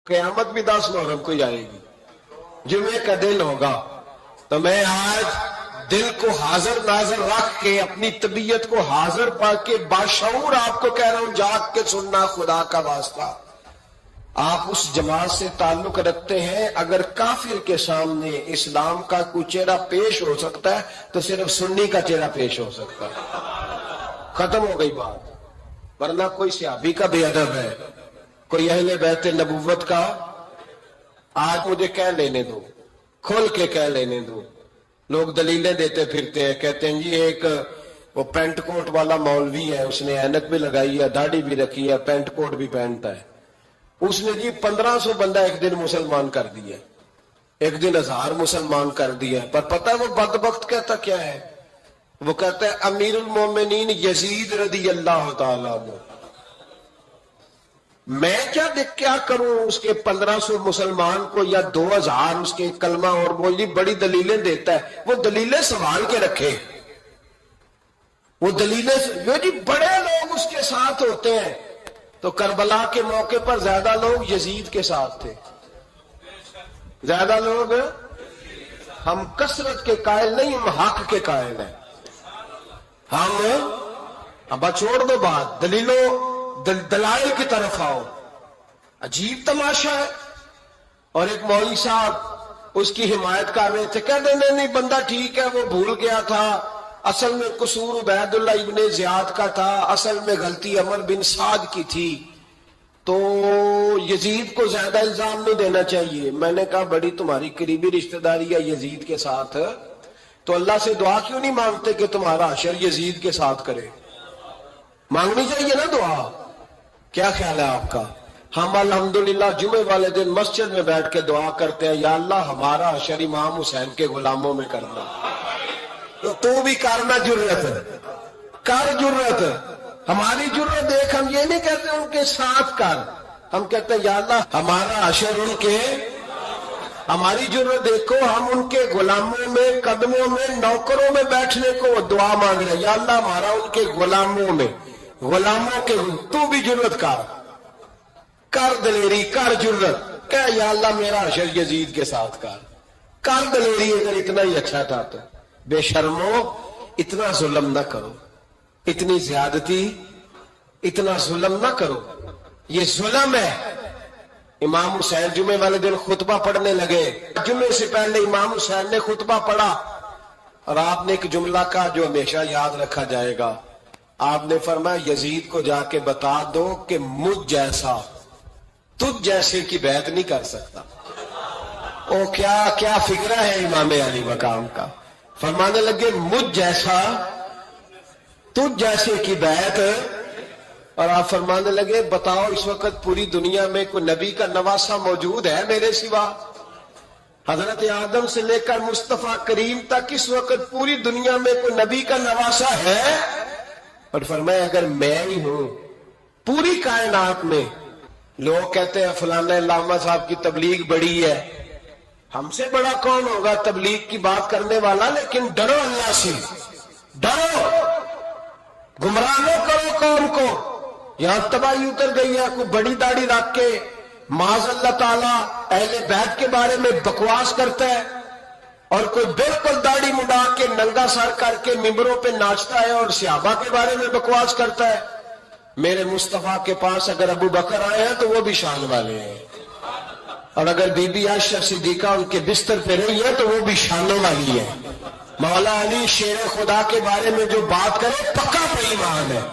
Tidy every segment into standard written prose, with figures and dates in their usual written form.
قیامت بھی 10 محرم کو ہی آئے گی، جمعے کا دن ہوگا. تو میں آج دل کو حاضر ناظر رکھ کے اپنی طبیعت کو حاضر پا کے باشعور آپ کو کہہ رہا ہوں، جاگ کے سننا خدا کا واسطہ. آپ اس جماعت سے تعلق رکھتے ہیں، اگر کافر کے سامنے اسلام کا کوئی چہرہ پیش ہو سکتا ہے تو صرف سنی کا چہرہ پیش ہو سکتا ہے. ختم ہو گئی بات. ورنہ کوئی صحابی کا بے ادب ہے، کوئی اہل بیت نبوت کا، آج مجھے کہہ لینے دو، کھول کے کہہ لینے دو. لوگ دلیلیں دیتے پھرتے ہیں، کہتے ہیں جی ایک وہ پینٹ کوٹ والا مولوی ہے، اس نے اینک بھی لگائی ہے، داڑھی بھی رکھی ہے، پینٹ کوٹ بھی پہنتا ہے. اس نے جی 1500 بندہ ایک دن مسلمان کر دیا، ایک دن 1000 مسلمان کر دیا. پر پتہ ہے وہ بدبخت کہتا کیا ہے؟ وہ کہتا ہے امیر المومنین یزید رضی اللہ تعالیٰ عنہ. میں کیا کروں اس کے 1500 مسلمان کو یا 2000 اس کے کلمہ اور بولی بڑی دلیلیں دیتا ہے. وہ دلیلیں سنبھال کے رکھے، وہ دلیلیں جو جی بڑے لوگ اس کے ساتھ ہوتے ہیں. تو کربلا کے موقع پر زیادہ لوگ یزید کے ساتھ تھے، زیادہ لوگ. ہم کثرت کے قائل نہیں، ہم حق کے قائل ہیں. ہم اب چھوڑ دو بات، دلائل کی طرف آؤ. عجیب تماشا ہے. اور ایک مولوی صاحب اس کی حمایت کر رہے تھے، کہتے نہیں بندہ ٹھیک ہے، وہ بھول گیا تھا، اصل میں قصور عبید اللہ ابن زیاد کا تھا، اصل میں غلطی عمر بن سعد کی تھی، تو یزید کو زیادہ الزام نہیں دینا چاہیے. میں نے کہا بڑی تمہاری قریبی رشتہ داری ہے یزید کے ساتھ، تو اللہ سے دعا کیوں نہیں مانگتے کہ تمہارا حشر یزید کے ساتھ کرے؟ مانگنی چاہیے نا دعا. کیا خیال ہے آپ کا؟ ہم الحمدللہ جمعے والے دن مسجد میں بیٹھ کے دعا کرتے ہیں، یا اللہ ہمارا حشر امام حسین کے غلاموں میں کرنا. تو بھی کرنا، جرت کر، جرت ہماری جرت دیکھ. ہم یہ نہیں کہتے ان کے ساتھ کر، ہم کہتے ہیں یا اللہ ہمارا حشر ان کے، ہماری جرت دیکھو، ہم ان کے غلاموں میں، قدموں میں، نوکروں میں بیٹھنے کو دعا مانگ رہے ہیں. یا اللہ ہمارا ان کے غلاموں میں، غلاموں کے. تو بھی جرت کر دلیری، کر جرت، کہ یا اللہ میرا حشر یزید کے ساتھ کر دلیری. اگر اتنا ہی اچھا تھا تو بے شرمو اتنا ظلم نہ کرو، اتنی زیادتی، اتنا ظلم نہ کرو. یہ ظلم ہے. امام حسین جمعے والے دن خطبہ پڑھنے لگے. جمعے سے پہلے امام حسین نے خطبہ پڑھا اور آپ نے ایک جملہ کہا جو ہمیشہ یاد رکھا جائے گا. آپ نے فرمایا یزید کو جا کے بتا دو کہ مجھ جیسا تجھ جیسے کی بیعت نہیں کر سکتا. او کیا فکرہ ہے امام علی مقام کا. فرمانے لگے مجھ جیسا تجھ جیسے کی بیعت. اور آپ فرمانے لگے بتاؤ اس وقت پوری دنیا میں کوئی نبی کا نواسا موجود ہے میرے سوا؟ حضرت آدم سے لے کر مصطفیٰ کریم تک اس وقت پوری دنیا میں کوئی نبی کا نواسا ہے؟ اور فرمایا اگر میں ہی ہوں پوری کائنات میں. لوگ کہتے ہیں فلانا علامہ صاحب کی تبلیغ بڑی ہے. ہم سے بڑا کون ہوگا تبلیغ کی بات کرنے والا؟ لیکن ڈرو اللہ سے، ڈرو، گمراہ نہ کرو قوم کو. یہاں تباہی اتر گئی ہے. کوئی بڑی داڑھی رکھ کے معاذ اللہ تعالیٰ اہل بیت کے بارے میں بکواس کرتا ہے، اور کوئی بالکل داڑھی مڈا کے ننگا سر کر کے ممبروں پہ ناچتا ہے اور صحابہ کے بارے میں بکواس کرتا ہے. میرے مصطفیٰ کے پاس اگر ابو بکر آئے ہیں تو وہ بھی شان والے ہیں، اور اگر بی بی عائشہ صدیقہ ان کے بستر پہ رہی ہے تو وہ بھی شانوں والی ہے. مولا علی شیر خدا کے بارے میں جو بات کرے پکا پہ ایمان ہے.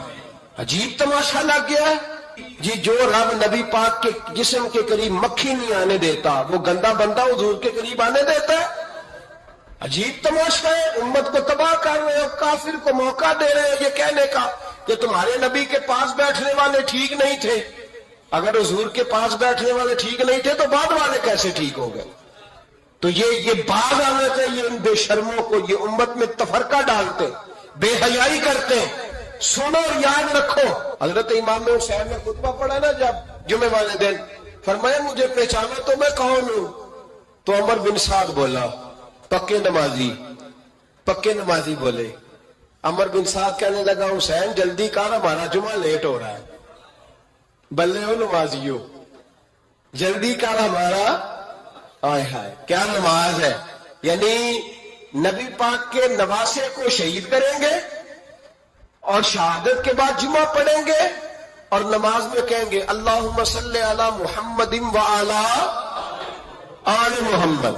عجیب تماشا لگ گیا ہے جی. جو رب نبی پاک کے جسم کے قریب مکھی نہیں آنے دیتا وہ گندا بندہ حضور کے قریب آنے دیتا ہے؟ عجیب تماشا ہے. امت کو تباہ کر رہے ہو، کافر کو موقع دے رہے ہیں یہ کہنے کا کہ تمہارے نبی کے پاس بیٹھنے والے ٹھیک نہیں تھے. اگر حضور کے پاس بیٹھنے والے ٹھیک نہیں تھے تو بعد والے کیسے ٹھیک ہو گئے؟ تو یہ باز آنا چاہیے ان بے شرموں کو. یہ امت میں تفرقہ ڈالتے، بے حیائی کرتے. سنو اور یاد رکھو، حضرت امام حسین نے خطبہ پڑھا نا جب جمعے والے دن، فرمایا مجھے پہچانا تو میں کون ہوں؟ تو عمر بن سعد بولا پکے نمازی بولے. عمر بن سعد کہنے لگا حسین جلدی کر، ہمارا جمعہ لیٹ ہو رہا ہے. بلے ہو نمازیو، جلدی کر ہمارا آئے ہائے کیا نماز ہے. یعنی نبی پاک کے نواسے کو شہید کریں گے اور شہادت کے بعد جمعہ پڑھیں گے اور نماز میں کہیں گے اللہم صلی علی محمد وعلی آل محمد.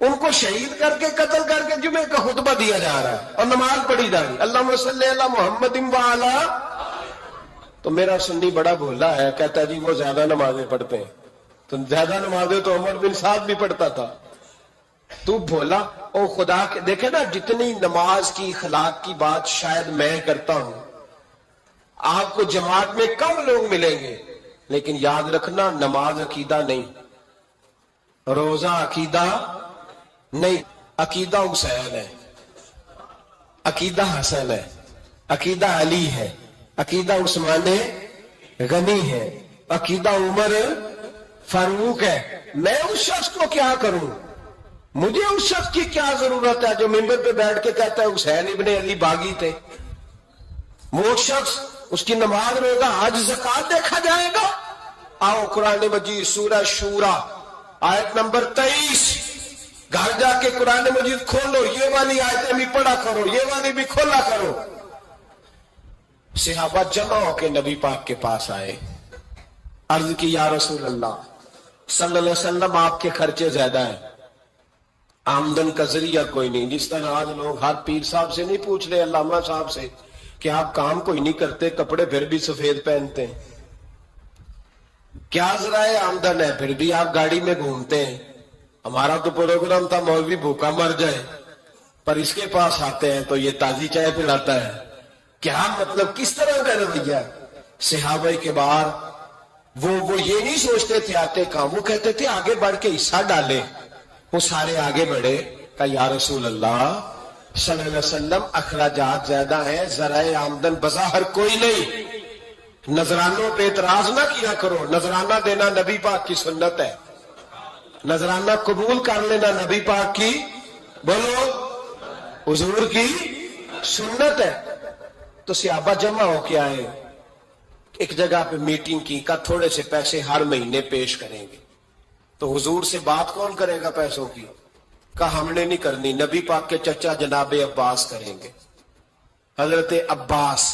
ان کو شہید کر کے قتل کر کے جمعے کا خطبہ دیا جا رہا ہے اور نماز پڑھی جا رہی ہے اللہم صلی علی محمد وعلی. تو میرا سنی بڑا بھولا ہے، کہتا ہے جی وہ زیادہ نمازیں پڑھتے ہیں. تو زیادہ نمازیں تو عمر بن سعد بھی پڑھتا تھا. تو بھولا او خدا کے دیکھے نا، جتنی نماز کی اخلاق کی بات شاید میں کرتا ہوں، آپ کو جماعت میں کم لوگ ملیں گے، لیکن یاد رکھنا نماز عقیدہ نہیں، روزہ عقیدہ نہیں. عقیدہ حسین ہے، عقیدہ حسن ہے، عقیدہ علی ہے، عقیدہ عثمان غنی ہے، عقیدہ عمر فاروق ہے. میں اس شخص کو کیا کروں؟ مجھے اس شخص کی کیا ضرورت ہے جو ممبر پہ بیٹھ کے کہتا ہے حسین ابن علی باغی تھے؟ وہ شخص، اس کی نماز روزہ حج زکات دیکھا جائے گا. آؤ قرآن مجید سورہ شورا آیت نمبر 23، گھر جا کے قرآن مجید کھولو، یہ والی آیتیں بھی پڑھا کرو، یہ والی بھی کھولا کرو. صحابہ جمع ہو کے نبی پاک کے پاس آئے، عرض کی یا رسول اللہ صلی اللہ علیہ وسلم آپ کے خرچے زیادہ ہیں، آمدن کا ذریعہ کوئی نہیں. جس طرح آج لوگ ہر پیر صاحب سے نہیں پوچھ رہے، علامہ صاحب سے، کہ آپ کام کوئی نہیں کرتے، کپڑے پھر بھی سفید پہنتے ہیں، کیا ذرائع آمدن ہے، پھر بھی آپ گاڑی میں گھومتے ہیں. ہمارا تو پروگرام تھا مولوی بھوکا مر جائے، پر اس کے پاس آتے ہیں تو یہ تازی چائے پلاتا ہے. کیا مطلب، کس طرح کا رویہ؟ صحابہ کے باہر وہ یہ نہیں سوچتے تھے آتے کام، وہ کہتے تھے آگے بڑھ کے حصہ ڈالے. وہ سارے آگے بڑھے، کہا یا رسول اللہ صلی اللہ علیہ وسلم اخراجات زیادہ ہیں، ذرائع آمدن بظاہر کوئی نہیں. نذرانوں پہ اعتراض نہ کیا کرو، نذرانہ دینا نبی پاک کی سنت ہے، نذرانہ قبول کر لینا نبی پاک کی، بولو، حضور کی سنت ہے. تو صحابہ جمع ہو کے آئے، ایک جگہ پہ میٹنگ کی، کہا تھوڑے سے پیسے ہر مہینے پیش کریں گے. تو حضور سے بات کون کرے گا پیسوں کی؟ کہا ہم نے نہیں کرنی، نبی پاک کے چچا جناب عباس کریں گے. حضرت عباس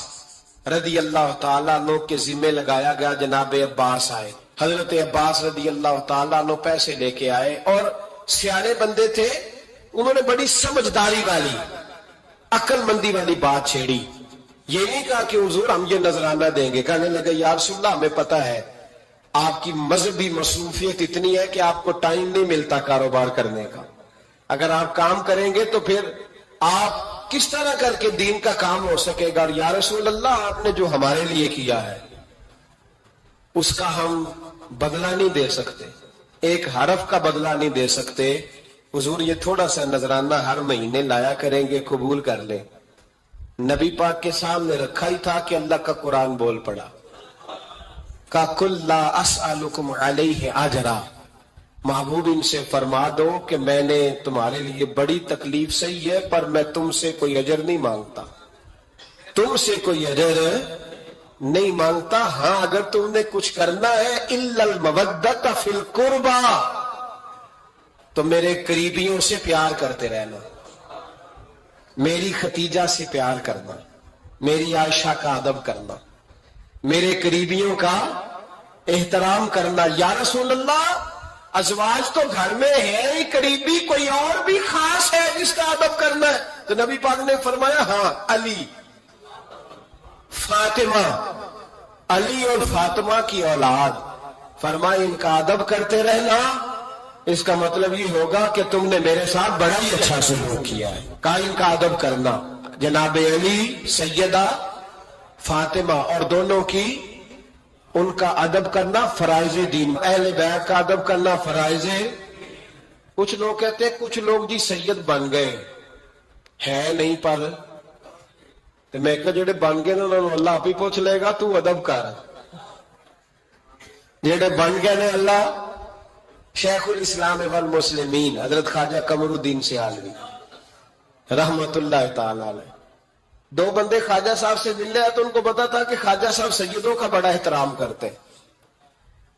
رضی اللہ تعالیٰ عنہ کے ذمہ لگایا گیا، جناب عباس آئے. حضرت عباس رضی اللہ تعالیٰ عنہ پیسے لے کے آئے، اور سیانے بندے تھے، انہوں نے بڑی سمجھداری والی، عقل مندی والی بات چھیڑی. یہ نہیں کہا کہ حضور ہم یہ نذرانہ دیں گے، کہنے لگے یا رسول اللہ ہمیں پتہ ہے آپ کی مذہبی مصروفیت اتنی ہے کہ آپ کو ٹائم نہیں ملتا کاروبار کرنے کا، اگر آپ کام کریں گے تو پھر آپ کس طرح کر کے دین کا کام ہو سکے گا. یا رسول اللہ آپ نے جو ہمارے لیے کیا ہے اس کا ہم بدلہ نہیں دے سکتے، ایک حرف کا بدلہ نہیں دے سکتے. حضور یہ تھوڑا سا نذرانہ ہر مہینے لایا کریں گے، قبول کر لیں. نبی پاک کے سامنے رکھا ہی تھا کہ اللہ کا قرآن بول پڑا، کا کل لا اسألکم علیہ اجرا، محبوب ان سے فرما دو کہ میں نے تمہارے لیے بڑی تکلیف سہی ہے، پر میں تم سے کوئی اجر نہیں مانگتا، تم سے کوئی اجر نہیں مانگتا. ہاں اگر تم نے کچھ کرنا ہے الا المودۃ فی القربى، تو میرے قریبیوں سے پیار کرتے رہنا، میری ختیجہ سے پیار کرنا، میری عائشہ کا ادب کرنا، میرے قریبیوں کا احترام کرنا. یا رسول اللہ ازواج تو گھر میں ہے ہی، قریبی کوئی اور بھی خاص ہے جس کا ادب کرنا ہے؟ تو نبی پاک نے فرمایا ہاں، علی، فاطمہ، علی اور فاطمہ کی اولاد. فرمایا ان کا ادب کرتے رہنا، اس کا مطلب یہ ہوگا کہ تم نے میرے ساتھ بڑا ہی اچھا سلوک کیا ہے. کہا ان کا ادب کرنا، جناب علی، سیدہ فاطمہ اور دونوں کی ان کا ادب کرنا فرائض دین، اہل بیت کا ادب کرنا فرائض. کچھ لوگ کہتے ہیں کچھ لوگ جی سید بن گئے ہے نہیں، پر میں کہ جڑے بن گئے نا انہوں اللہ آپ ہی پوچھ لے گا تو ادب کر. جڑے بن گئے نے اللہ، شیخ الاسلام والمسلمین حضرت خواجہ قمر الدین سیالوی رحمت اللہ تعالی علیہ، دو بندے خواجہ صاحب سے مل رہے تو ان کو پتا تھا کہ خواجہ صاحب سیدوں کا بڑا احترام کرتے.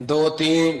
2-3